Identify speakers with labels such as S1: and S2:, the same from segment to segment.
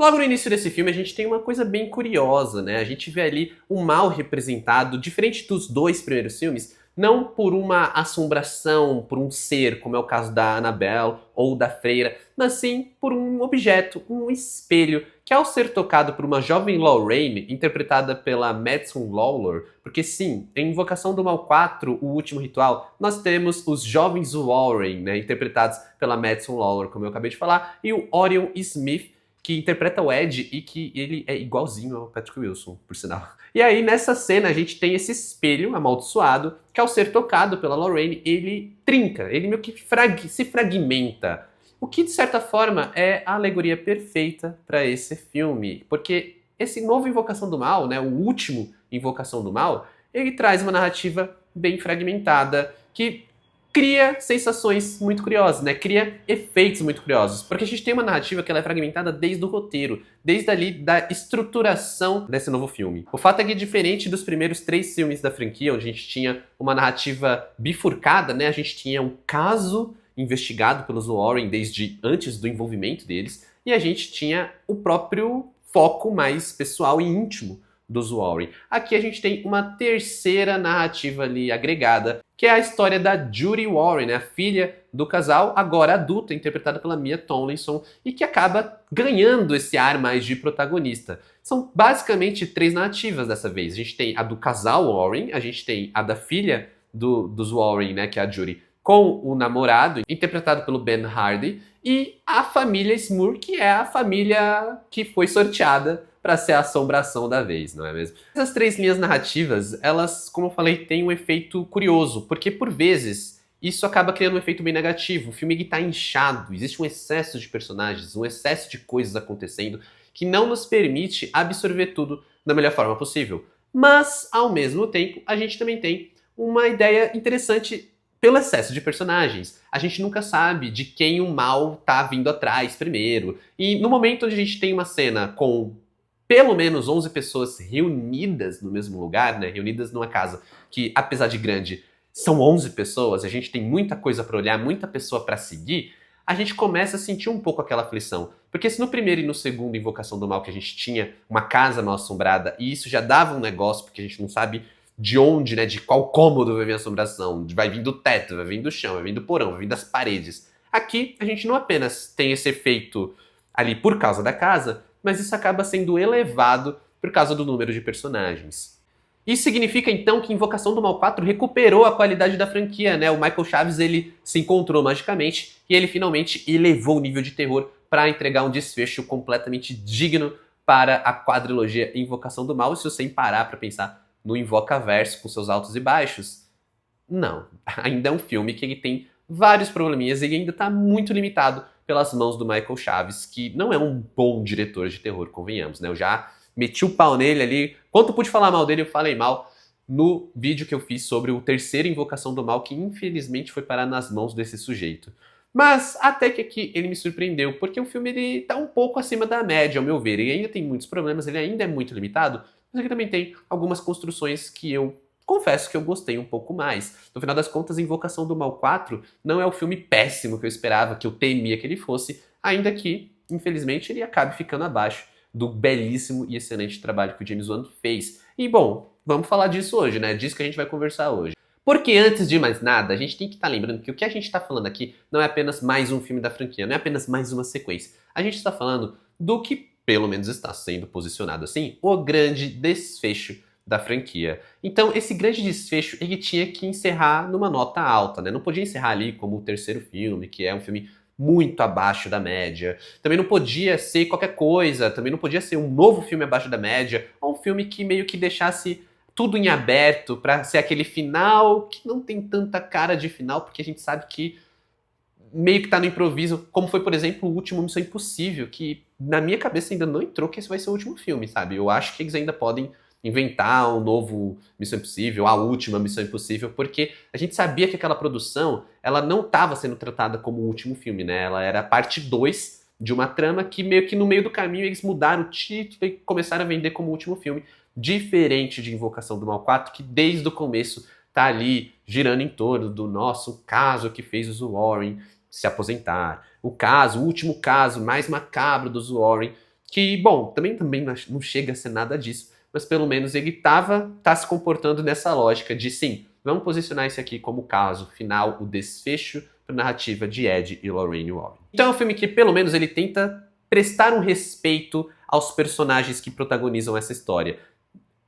S1: Logo no início desse filme a gente tem uma coisa bem curiosa, né? A gente vê ali o mal representado, diferente dos dois primeiros filmes, não por uma assombração, por um ser, como é o caso da Annabelle ou da Freira, mas sim por um objeto, um espelho, que ao ser tocado por uma jovem Lorraine, interpretada pela Madison Lawlor, porque sim, em Invocação do Mal 4, o último ritual, nós temos os jovens Warren, né, interpretados pela Madison Lawlor, como eu acabei de falar, e o Orion Smith, que interpreta o Ed e que ele é igualzinho ao Patrick Wilson, por sinal. E aí, nessa cena, a gente tem esse espelho amaldiçoado, que ao ser tocado pela Lorraine, ele trinca, ele meio que se fragmenta. O que, de certa forma, é a alegoria perfeita para esse filme, porque esse novo Invocação do Mal, né, o último Invocação do Mal, ele traz uma narrativa bem fragmentada, que cria sensações muito curiosas, né? Cria efeitos muito curiosos. Porque a gente tem uma narrativa que ela é fragmentada desde o roteiro, desde ali da estruturação desse novo filme. O fato é que, diferente dos primeiros 3 filmes da franquia, onde a gente tinha uma narrativa bifurcada, né? A gente tinha um caso investigado pelos Warren desde antes do envolvimento deles, e a gente tinha o próprio foco mais pessoal e íntimo dos Warren. Aqui a gente tem uma terceira narrativa ali agregada, que é a história da Judy Warren, né, a filha do casal, agora adulta, interpretada pela Mia Tomlinson, e que acaba ganhando esse ar mais de protagonista. São basicamente 3 narrativas dessa vez. A gente tem a do casal Warren, a gente tem a da filha dos Warren, né, que é a Judy, com o namorado, interpretado pelo Ben Hardy, e a família Smoor, que é a família que foi sorteada para ser a assombração da vez, não é mesmo? Essas 3 linhas narrativas, elas, como eu falei, têm um efeito curioso, porque por vezes isso acaba criando um efeito bem negativo. O filme está inchado, existe um excesso de personagens, um excesso de coisas acontecendo que não nos permite absorver tudo da melhor forma possível. Mas, ao mesmo tempo, a gente também tem uma ideia interessante pelo excesso de personagens. A gente nunca sabe de quem o mal tá vindo atrás primeiro. E no momento onde a gente tem uma cena com pelo menos 11 pessoas reunidas no mesmo lugar, né? Reunidas numa casa que, apesar de grande, são 11 pessoas, a gente tem muita coisa para olhar, muita pessoa para seguir, a gente começa a sentir um pouco aquela aflição. Porque se no primeiro e no segundo Invocação do Mal que a gente tinha uma casa mal assombrada e isso já dava um negócio, porque a gente não sabe de onde, né, de qual cômodo vai vir a assombração, vai vir do teto, vai vir do chão, vai vir do porão, vai vir das paredes. Aqui a gente não apenas tem esse efeito ali por causa da casa, mas isso acaba sendo elevado por causa do número de personagens. Isso significa então que Invocação do Mal 4 recuperou a qualidade da franquia, né? O Michael Chaves ele se encontrou magicamente e ele finalmente elevou o nível de terror para entregar um desfecho completamente digno para a quadrilogia Invocação do Mal. E se você parar para pensar no Invocaverso com seus altos e baixos, não. Ainda é um filme que ele tem vários probleminhas e ele ainda está muito limitado pelas mãos do Michael Chaves, que não é um bom diretor de terror, convenhamos, né? Eu já meti o pau nele ali. Quanto pude falar mal dele, eu falei mal no vídeo que eu fiz sobre o terceiro Invocação do Mal, que infelizmente foi parar nas mãos desse sujeito. Mas até que aqui ele me surpreendeu, porque o filme ele tá um pouco acima da média, ao meu ver. Ele ainda tem muitos problemas, ele ainda é muito limitado, mas ele também tem algumas construções que eu confesso que eu gostei um pouco mais. No final das contas, Invocação do Mal 4 não é o filme péssimo que eu esperava, que eu temia que ele fosse, ainda que, infelizmente, ele acabe ficando abaixo do belíssimo e excelente trabalho que o James Wan fez. E, bom, vamos falar disso hoje, né? Disso que a gente vai conversar hoje. Porque antes de mais nada, a gente tem que estar lembrando que o que a gente está falando aqui não é apenas mais um filme da franquia, não é apenas mais uma sequência. A gente está falando do que, pelo menos está sendo posicionado assim, o grande desfecho da franquia. Então, esse grande desfecho, ele tinha que encerrar numa nota alta, né? Não podia encerrar ali como o terceiro filme, que é um filme muito abaixo da média. Também não podia ser qualquer coisa, também não podia ser um novo filme abaixo da média, ou um filme que meio que deixasse tudo em aberto pra ser aquele final que não tem tanta cara de final, porque a gente sabe que meio que tá no improviso, como foi, por exemplo, o último Missão Impossível, que na minha cabeça ainda não entrou que esse vai ser o último filme, sabe? Eu acho que eles ainda podem inventar um novo Missão Impossível, a última Missão Impossível, porque a gente sabia que aquela produção, ela não estava sendo tratada como o último filme, né? Ela era a parte 2 de uma trama que meio que no meio do caminho eles mudaram o título e começaram a vender como o último filme, diferente de Invocação do Mal 4, que desde o começo tá ali girando em torno do nosso caso que fez os Warren se aposentar. O último caso mais macabro dos Warren, que, bom, também não chega a ser nada disso, mas pelo menos ele tá se comportando nessa lógica de, sim, vamos posicionar esse aqui como o caso final, o desfecho para a narrativa de Ed e Lorraine Warren. Então é um filme que, pelo menos, ele tenta prestar um respeito aos personagens que protagonizam essa história.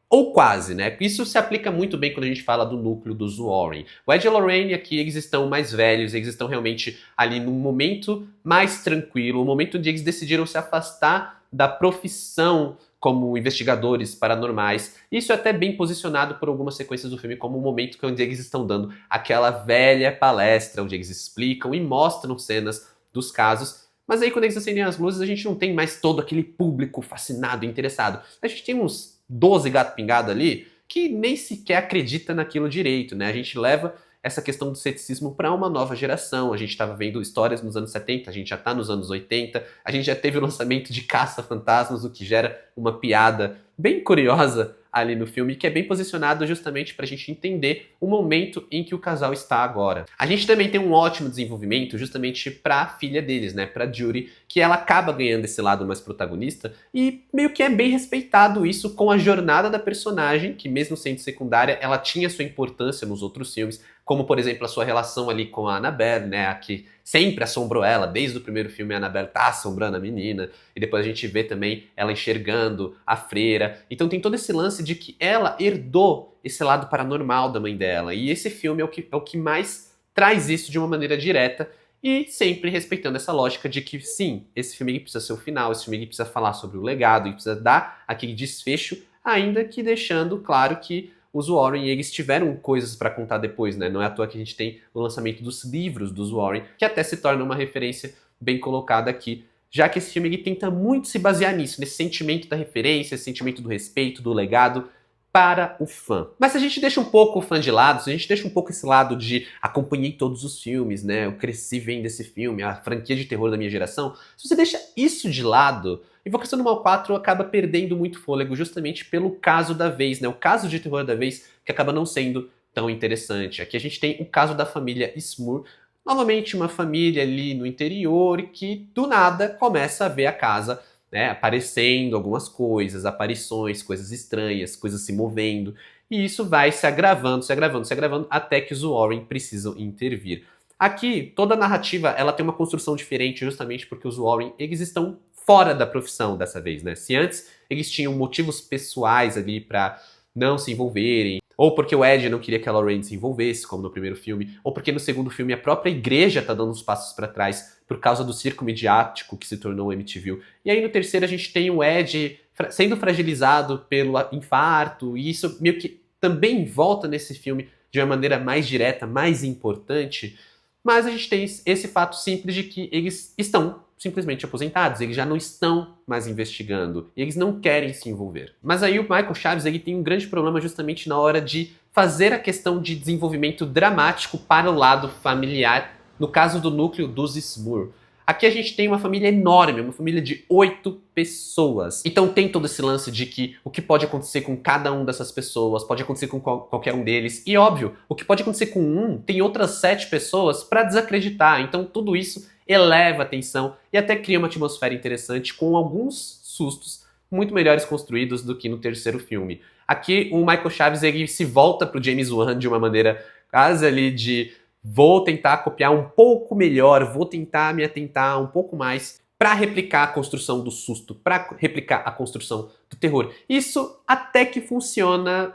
S1: Ou quase, né? Isso se aplica muito bem quando a gente fala do núcleo dos Warren. O Ed e a Lorraine aqui, eles estão mais velhos, eles estão realmente ali num momento mais tranquilo, um momento onde eles decidiram se afastar da profissão como investigadores paranormais. Isso é até bem posicionado por algumas sequências do filme como um momento onde eles estão dando aquela velha palestra, onde eles explicam e mostram cenas dos casos. Mas aí quando eles acendem as luzes, a gente não tem mais todo aquele público fascinado, interessado. A gente tem uns 12 gato pingado ali que nem sequer acredita naquilo direito, né? A gente leva essa questão do ceticismo para uma nova geração. A gente estava vendo histórias nos anos 70, a gente já está nos anos 80, a gente já teve o lançamento de Caça-Fantasmas, o que gera uma piada bem curiosa ali no filme, que é bem posicionado justamente para a gente entender o momento em que o casal está agora. A gente também tem um ótimo desenvolvimento justamente para a filha deles, né, para Judy, que ela acaba ganhando esse lado mais protagonista e meio que é bem respeitado isso com a jornada da personagem, que mesmo sendo secundária, ela tinha sua importância nos outros filmes, como por exemplo a sua relação ali com a Annabelle, né, a que sempre assombrou ela, desde o primeiro filme a Annabelle tá assombrando a menina, e depois a gente vê também ela enxergando a freira. Então tem todo esse lance de que ela herdou esse lado paranormal da mãe dela, e esse filme é o que mais traz isso de uma maneira direta, e sempre respeitando essa lógica de que sim, esse filme precisa ser o final, esse filme precisa falar sobre o legado, e precisa dar aquele desfecho, ainda que deixando claro que os Warren, eles tiveram coisas para contar depois, né? Não é à toa que a gente tem o lançamento dos livros dos Warren, que até se torna uma referência bem colocada aqui, já que esse filme ele tenta muito se basear nisso, nesse sentimento da referência, esse sentimento do respeito, do legado para o fã. Mas se a gente deixa um pouco o fã de lado, se a gente deixa um pouco esse lado de acompanhei todos os filmes, né? Eu cresci vendo esse filme, a franquia de terror da minha geração, se você deixa isso de lado, Invocação do Mal 4 acaba perdendo muito fôlego justamente pelo caso da vez, né? O caso de terror da vez que acaba não sendo tão interessante. Aqui a gente tem o caso da família Smoor, novamente uma família ali no interior que do nada começa a ver a casa, né, aparecendo algumas coisas, aparições, coisas estranhas, coisas se movendo, e isso vai se agravando, se agravando, se agravando, até que os Warren precisam intervir. Aqui, toda a narrativa ela tem uma construção diferente justamente porque os Warren eles estão fora da profissão dessa vez, né? Se antes eles tinham motivos pessoais ali para não se envolverem, ou porque o Ed não queria que a Lorraine se envolvesse, como no primeiro filme, ou porque no segundo filme a própria igreja tá dando uns passos para trás por causa do circo midiático que se tornou o MTV. E aí no terceiro a gente tem o Ed sendo fragilizado pelo infarto, e isso meio que também volta nesse filme de uma maneira mais direta, mais importante, mas a gente tem esse fato simples de que eles estão simplesmente aposentados, eles já não estão mais investigando, e eles não querem se envolver. Mas aí o Michael Chaves ele tem um grande problema justamente na hora de fazer a questão de desenvolvimento dramático para o lado familiar, no caso do núcleo dos Smoor. Aqui a gente tem uma família enorme, uma família de 8 pessoas. Então tem todo esse lance de que o que pode acontecer com cada um dessas pessoas, pode acontecer com qualquer um deles. E óbvio, o que pode acontecer com um, tem outras 7 pessoas para desacreditar. Então tudo isso eleva a tensão e até cria uma atmosfera interessante com alguns sustos muito melhores construídos do que no terceiro filme. Aqui o Michael Chaves ele se volta pro James Wan de uma maneira quase ali de vou tentar copiar um pouco melhor, vou tentar me atentar um pouco mais para replicar a construção do susto, para replicar a construção do terror. Isso até que funciona,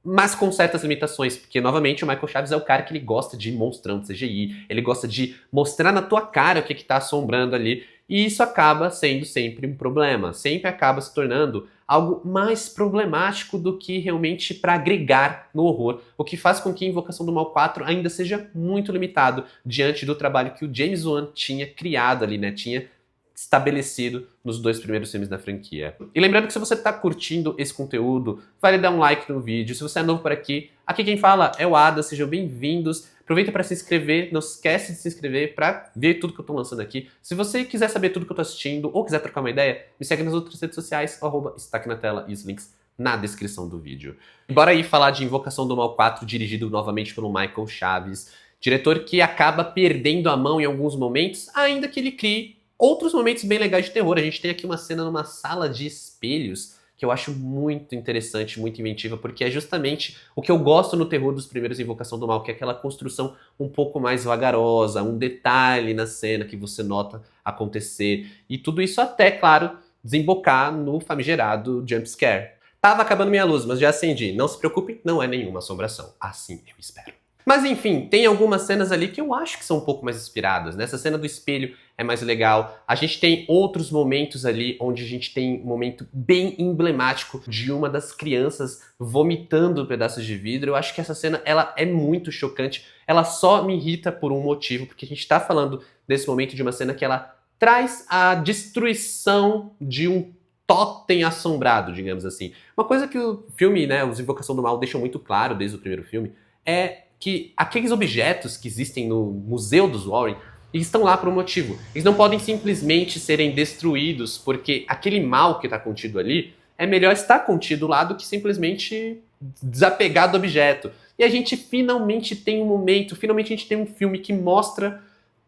S1: mas com certas limitações, porque novamente o Michael Chaves é o cara que ele gosta de monstrão de CGI, ele gosta de mostrar na tua cara o que tá assombrando ali, e isso acaba sendo sempre um problema, sempre acaba se tornando algo mais problemático do que realmente para agregar no horror, o que faz com que Invocação do Mal 4 ainda seja muito limitado diante do trabalho que o James Wan tinha criado ali, né, tinha estabelecido nos 2 primeiros filmes da franquia. E lembrando que se você está curtindo esse conteúdo, vale dar um like no vídeo. Se você é novo por aqui quem fala é o Ada, sejam bem-vindos. Aproveita para se inscrever, não esquece de se inscrever para ver tudo que eu estou lançando aqui. Se você quiser saber tudo que eu estou assistindo ou quiser trocar uma ideia, me segue nas outras redes sociais, está aqui na tela e os links na descrição do vídeo. Bora aí falar de Invocação do Mal 4, dirigido novamente pelo Michael Chaves, diretor que acaba perdendo a mão em alguns momentos, ainda que ele crie outros momentos bem legais de terror. A gente tem aqui uma cena numa sala de espelhos que eu acho muito interessante, muito inventiva, porque é justamente o que eu gosto no terror dos primeiros Invocação do Mal, que é aquela construção um pouco mais vagarosa, um detalhe na cena que você nota acontecer. E tudo isso até, claro, desembocar no famigerado jump scare. Tava acabando minha luz, mas já acendi. Não se preocupe, não é nenhuma assombração. Assim eu espero. Mas enfim, tem algumas cenas ali que eu acho que são um pouco mais inspiradas. Nessa cena do espelho é mais legal. A gente tem outros momentos ali onde a gente tem um momento bem emblemático de uma das crianças vomitando pedaços de vidro. Eu acho que essa cena ela é muito chocante. Ela só me irrita por um motivo, porque a gente tá falando desse momento de uma cena que ela traz a destruição de um totem assombrado, digamos assim. Uma coisa que o filme, né, Os Invocação do Mal deixam muito claro desde o primeiro filme é que aqueles objetos que existem no Museu dos Warren estão lá por um motivo. Eles não podem simplesmente serem destruídos porque aquele mal que está contido ali é melhor estar contido lá do que simplesmente desapegar do objeto. E a gente finalmente tem um momento, finalmente a gente tem um filme que mostra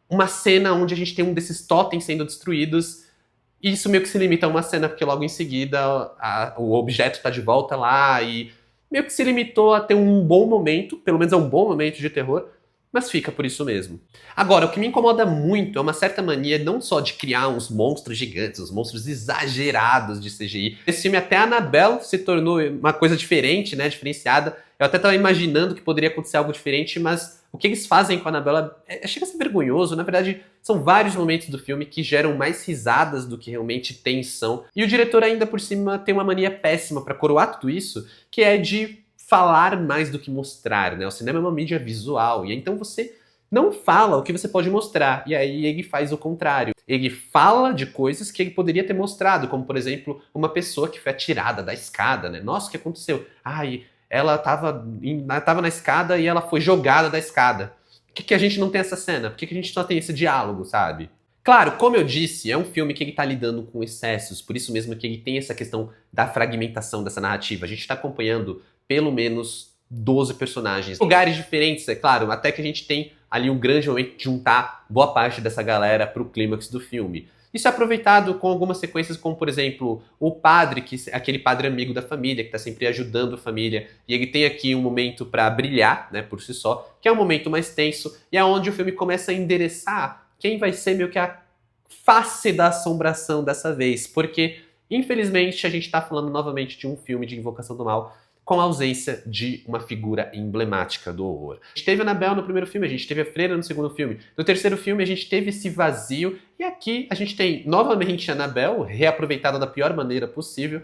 S1: uma cena onde a gente tem um desses totens sendo destruídos. E isso meio que se limita a uma cena, porque logo em seguida o objeto está de volta lá e meio que se limitou a ter um bom momento, pelo menos é um bom momento de terror, mas fica por isso mesmo. Agora, o que me incomoda muito é uma certa mania não só de criar uns monstros gigantes, uns monstros exagerados de CGI. Esse filme até a Annabelle se tornou uma coisa diferente, né, diferenciada. Eu até estava imaginando que poderia acontecer algo diferente, mas o que eles fazem com a Annabelle chega a ser vergonhoso. Na verdade, são vários momentos do filme que geram mais risadas do que realmente tensão. E o diretor ainda por cima tem uma mania péssima para coroar tudo isso, que é de falar mais do que mostrar, né? O cinema é uma mídia visual, e então você não fala o que você pode mostrar, e aí ele faz o contrário. Ele fala de coisas que ele poderia ter mostrado, como por exemplo, uma pessoa que foi atirada da escada, né? Nossa, o que aconteceu? Ai, ela tava na escada e ela foi jogada da escada. Por que a gente não tem essa cena? Por que a gente só tem esse diálogo, sabe? Claro, como eu disse, é um filme que ele tá lidando com excessos, por isso mesmo que ele tem essa questão da fragmentação dessa narrativa. A gente tá acompanhando pelo menos 12 personagens. Lugares diferentes, é claro, até que a gente tem ali um grande momento de juntar boa parte dessa galera pro clímax do filme. Isso é aproveitado com algumas sequências, como por exemplo, o padre, aquele padre amigo da família, que tá sempre ajudando a família, e ele tem aqui um momento pra brilhar, né, por si só, que é um momento mais tenso, e é onde o filme começa a endereçar quem vai ser meio que a face da assombração dessa vez, porque infelizmente a gente tá falando novamente de um filme de Invocação do Mal com a ausência de uma figura emblemática do horror. A gente teve a Annabelle no primeiro filme, a gente teve a Freira no segundo filme. No terceiro filme a gente teve esse vazio, e aqui a gente tem novamente a Annabelle, reaproveitada da pior maneira possível,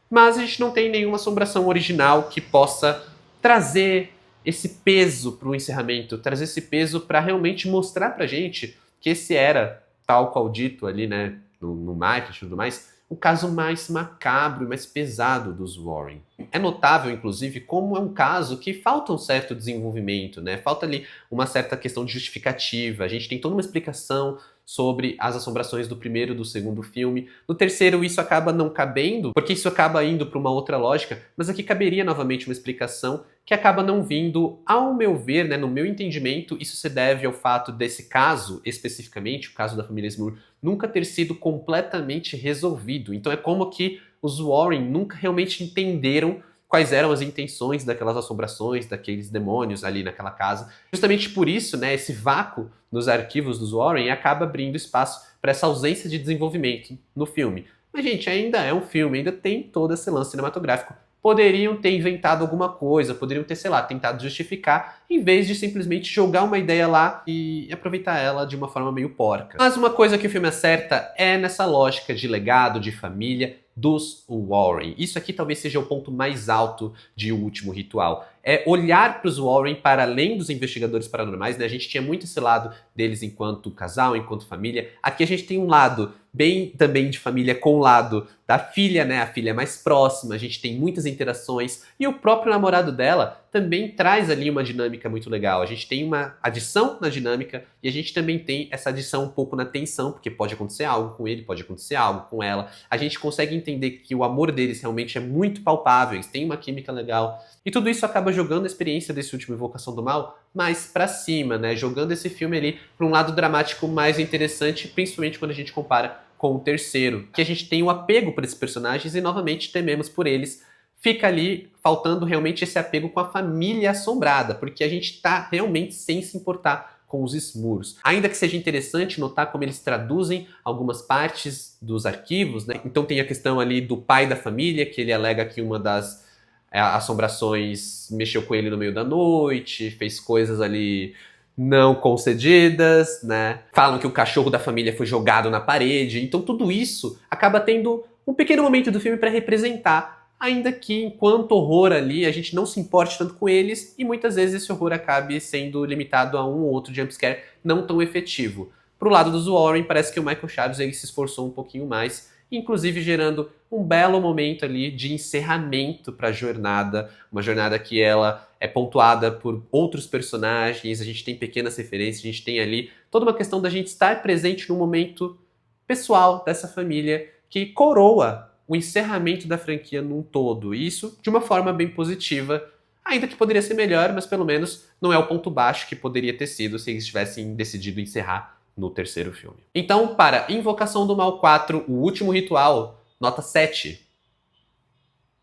S1: mas a gente não tem nenhuma assombração original que possa trazer esse peso para o encerramento, trazer esse peso para realmente mostrar pra gente que esse era, tal qual dito ali, né, no marketing e tudo mais, o caso mais macabro e mais pesado dos Warren. É notável, inclusive, como é um caso que falta um certo desenvolvimento, né? Falta ali uma certa questão de justificativa. A gente tem toda uma explicação sobre as assombrações do primeiro e do segundo filme. No terceiro isso acaba não cabendo, porque isso acaba indo para uma outra lógica, mas aqui caberia novamente uma explicação que acaba não vindo, ao meu ver, né, no meu entendimento, isso se deve ao fato desse caso, especificamente, o caso da família Smurr, nunca ter sido completamente resolvido. Então é como que os Warren nunca realmente entenderam quais eram as intenções daquelas assombrações, daqueles demônios ali naquela casa. Justamente por isso, né, esse vácuo nos arquivos dos Warren acaba abrindo espaço para essa ausência de desenvolvimento no filme. Mas, gente, ainda é um filme, ainda tem todo esse lance cinematográfico. Poderiam ter inventado alguma coisa, poderiam ter, sei lá, tentado justificar, em vez de simplesmente jogar uma ideia lá e aproveitar ela de uma forma meio porca. Mas uma coisa que o filme acerta é nessa lógica de legado, de família, dos Warren. Isso aqui talvez seja o ponto mais alto de O Último Ritual. É olhar para os Warren para além dos investigadores paranormais, né? A gente tinha muito esse lado deles enquanto casal, enquanto família. Aqui a gente tem um lado bem também de família com o lado da filha, né? A filha mais próxima, a gente tem muitas interações e o próprio namorado dela também traz ali uma dinâmica muito legal. A gente tem uma adição na dinâmica e a gente também tem essa adição um pouco na tensão, porque pode acontecer algo com ele, pode acontecer algo com ela. A gente consegue entender que o amor deles realmente é muito palpável, eles têm uma química legal. E tudo isso acaba jogando a experiência desse último Invocação do Mal mais pra cima, né? Jogando esse filme ali pra um lado dramático mais interessante, principalmente quando a gente compara com o terceiro, que a gente tem um apego por esses personagens e novamente tememos por eles. Fica ali faltando realmente esse apego com a família assombrada, porque a gente tá realmente sem se importar com os Smurfs. Ainda que seja interessante notar como eles traduzem algumas partes dos arquivos, né? Então tem a questão ali do pai da família, que ele alega que uma das assombrações mexeu com ele no meio da noite, fez coisas ali não concedidas, né? Falam que o cachorro da família foi jogado na parede. Então tudo isso acaba tendo um pequeno momento do filme para representar, ainda que enquanto horror ali a gente não se importe tanto com eles e muitas vezes esse horror acabe sendo limitado a um ou outro jumpscare não tão efetivo. Pro lado dos Warren, parece que o Michael Chaves ele se esforçou um pouquinho mais, inclusive gerando um belo momento ali de encerramento para a jornada, uma jornada que ela é pontuada por outros personagens, a gente tem pequenas referências, a gente tem ali toda uma questão da gente estar presente no momento pessoal dessa família que coroa o encerramento da franquia num todo. E isso de uma forma bem positiva, ainda que poderia ser melhor, mas pelo menos não é o ponto baixo que poderia ter sido se eles tivessem decidido encerrar no terceiro filme. Então, para Invocação do Mal 4, O Último Ritual, nota 7.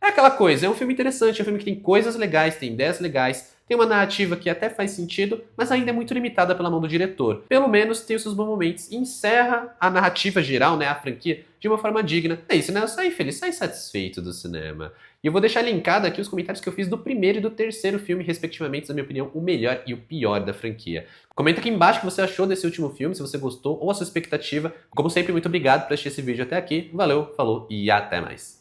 S1: É aquela coisa, é um filme interessante, é um filme que tem coisas legais, tem ideias legais, tem uma narrativa que até faz sentido, mas ainda é muito limitada pela mão do diretor. Pelo menos tem os seus bons momentos e encerra a narrativa geral, né, a franquia, de uma forma digna. É isso, né? Eu saí feliz, saí satisfeito do cinema. E eu vou deixar linkado aqui os comentários que eu fiz do primeiro e do terceiro filme, respectivamente, na minha opinião, o melhor e o pior da franquia. Comenta aqui embaixo o que você achou desse último filme, se você gostou ou a sua expectativa. Como sempre, muito obrigado por assistir esse vídeo até aqui. Valeu, falou e até mais.